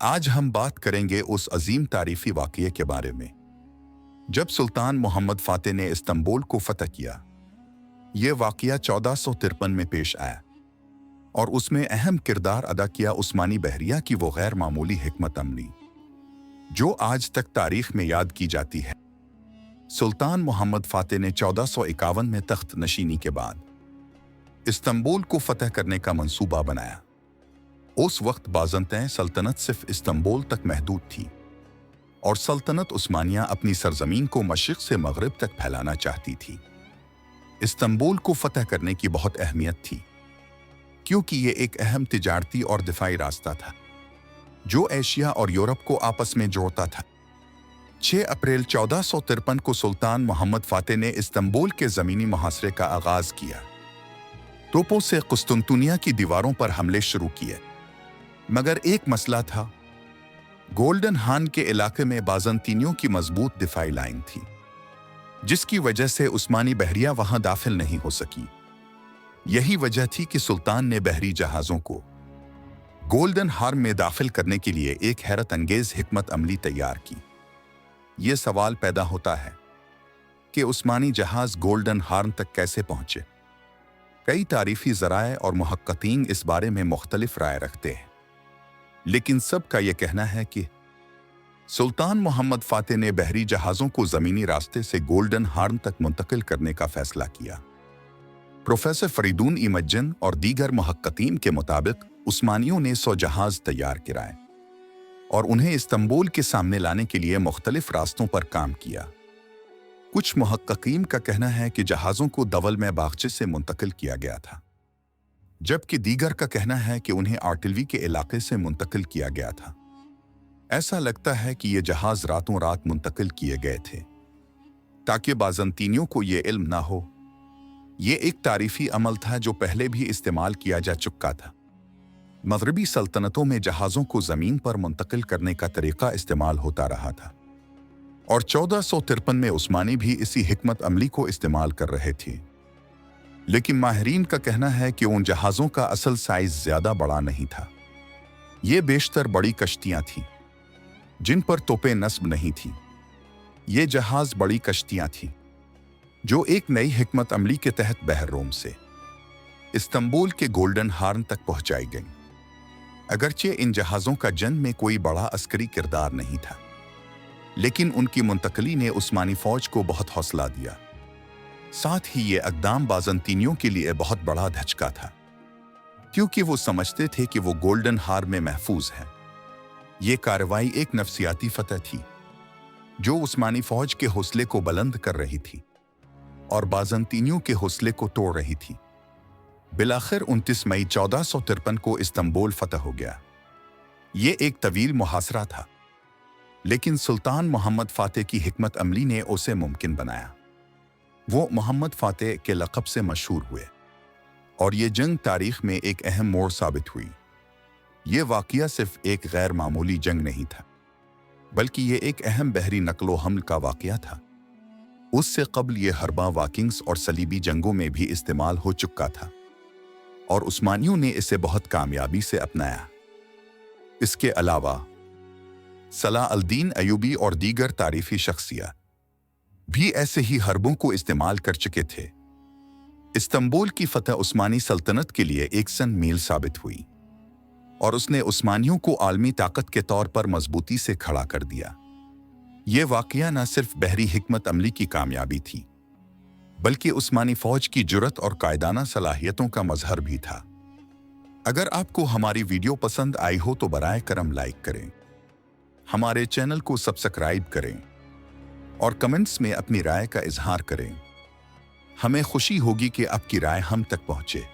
आज हम बात करेंगे उस अजीम तारीखी वाक़ये के बारे में जब सुल्तान मोहम्मद फ़ातेह ने इस्तांबुल को फतह किया। ये वाक़या 1453 में पेश आया और उसमें अहम किरदार अदा किया उस्मानी बहरिया की वो गैर मामूली हिकमत अमली जो आज तक तारीख में याद की जाती है। सुल्तान मोहम्मद फ़ातेह ने 1451 में तख्त नशीनी के बाद इस्तांबुल को फतह करने का मंसूबा बनाया। उस वक्त बाज़ंतैन सल्तनत सिर्फ इस्तांबुल तक महदूद थी और सल्तनत उस्मानिया अपनी सरजमीन को मशरिक़ से मगरिब तक फैलाना चाहती थी। इस्तांबुल को फतह करने की बहुत अहमियत थी क्योंकि ये एक अहम तिजारती और दिफाई रास्ता था जो एशिया और यूरोप को आपस में जोड़ता था। 6 अप्रैल 1453 को सुल्तान मोहम्मद फ़ातेह ने इस्तांबुल के ज़मीनी मुहासरे का आगाज़ किया। तोपों से कुस्तुनतुनिया की दीवारों पर हमले शुरू किए, मगर एक मसला था। गोल्डन हान के इलाके में बाज़ंतीनियों की मजबूत दिफाई लाइन थी जिसकी वजह से उस्मानी बहरिया वहां दाखिल नहीं हो सकी। यही वजह थी कि सुल्तान ने बहरी जहाज़ों को गोल्डन हार्न में दाखिल करने के लिए एक हैरत अंगेज हिकमत अमली तैयार की। ये सवाल पैदा होता है कि उस्मानी जहाज़ गोल्डन हार्न तक कैसे पहुंचे। कई तारीखी ज़राए और मुहक्किकीन इस बारे में मुख्तलिफ राय रखते हैं, लेकिन सबका यह कहना है कि सुल्तान मोहम्मद फ़ातेह ने बहरी जहाज़ों को ज़मीनी रास्ते से गोल्डन हार्न तक मुंतकिल करने का फैसला किया। प्रोफेसर फरीदून इमज्जन और दीगर मुहक्किकीन के मुताबिक उस्मानियों ने 100 जहाज़ तैयार कराए और उन्हें इस्तांबुल के सामने लाने के लिए मुख्तलिफ रास्तों पर काम किया। कुछ मुहक्किकीन का कहना है कि जहाज़ों को दवल में बागचे से मुंतकिल किया गया था, जबकि दीगर का कहना है कि उन्हें आर्टिलरी के इलाके से मुंतकिल किया गया था। ऐसा लगता है कि ये जहाज़ रातों रात मुंतकिल किए गए थे ताकि बाज़ंतीनियों को ये इल्म ना हो। ये एक तारीफी अमल था जो पहले भी इस्तेमाल किया जा चुका था। मगरबी सल्तनतों में जहाज़ों को ज़मीन पर मुंतकिल करने का तरीका इस्तेमाल होता रहा था और 1453 में उस्मानी भी इसी हिकमत अमली को इस्तेमाल कर रहे थे। लेकिन माहिरीन का कहना है कि उन जहाज़ों का असल साइज ज़्यादा बड़ा नहीं था। ये बेशतर बड़ी कश्तियाँ थीं जिन पर तोपें नस्ब नहीं थीं। ये जहाज़ बड़ी कश्तियाँ थीं जो एक नई हिकमत अमली के तहत बहर रोम से इस्तांबुल के गोल्डन हार्न तक पहुंचाई गईं। अगरचे इन जहाज़ों का जंग में कोई बड़ा अस्करी किरदार नहीं था, लेकिन उनकी मुंतकली ने उस्मानी फ़ौज को बहुत हौसला दिया। साथ ही ये अक़दाम बाज़ंतीनियों के लिए बहुत बड़ा धचका था क्योंकि वो समझते थे कि वो गोल्डन हार्न में महफूज है। ये कार्रवाई एक नफसियाती फतह थी जो उस्मानी फ़ौज के हौसले को बुलंद कर रही थी और बाज़ंतीनियों के हौसले को तोड़ रही थी। बिलाखिर 29 मई 1453 को इस्तांबुल फतह हो गया। ये एक तवील मुहासरा था, लेकिन सुल्तान मोहम्मद फ़ातेह की हिकमत अमली ने उसे मुमकिन बनाया। वो मोहम्मद फ़ातेह के लक़ब से मशहूर हुए और ये जंग तारीख़ में एक अहम मोड़ साबित हुई। ये वाक़या सिर्फ एक गैर मामूली जंग नहीं था, बल्कि ये एक अहम बहरी नक़्लो हमल का वाक़या था। उससे कबल ये हरबा वाकिंग्स और सलीबी जंगों में भी इस्तेमाल हो चुका था और उस्मानियों ने इसे बहुत कामयाबी से अपनाया। इसके अलावा सलाह अल-दीन अयूबी और दीगर तारीफ़ी शख्सियत भी ऐसे ही हरबों को इस्तेमाल कर चुके थे। इस्तांबुल की फतह उस्मानी सल्तनत के लिए एक सन मील साबित हुई और उसने उस्मानियों को आलमी ताकत के तौर पर मजबूती से खड़ा कर दिया। ये वाक़या न सिर्फ बहरी हिकमत अमली की कामयाबी थी, बल्कि उस्मानी फ़ौज की जुर्रत और कायदाना सलाहियतों का मजहर भी था। अगर आपको हमारी वीडियो पसंद आई हो तो बराए करम लाइक करें, हमारे चैनल को सब्सक्राइब करें और कमेंट्स में अपनी राय का इजहार करें। हमें खुशी होगी कि आपकी राय हम तक पहुंचे।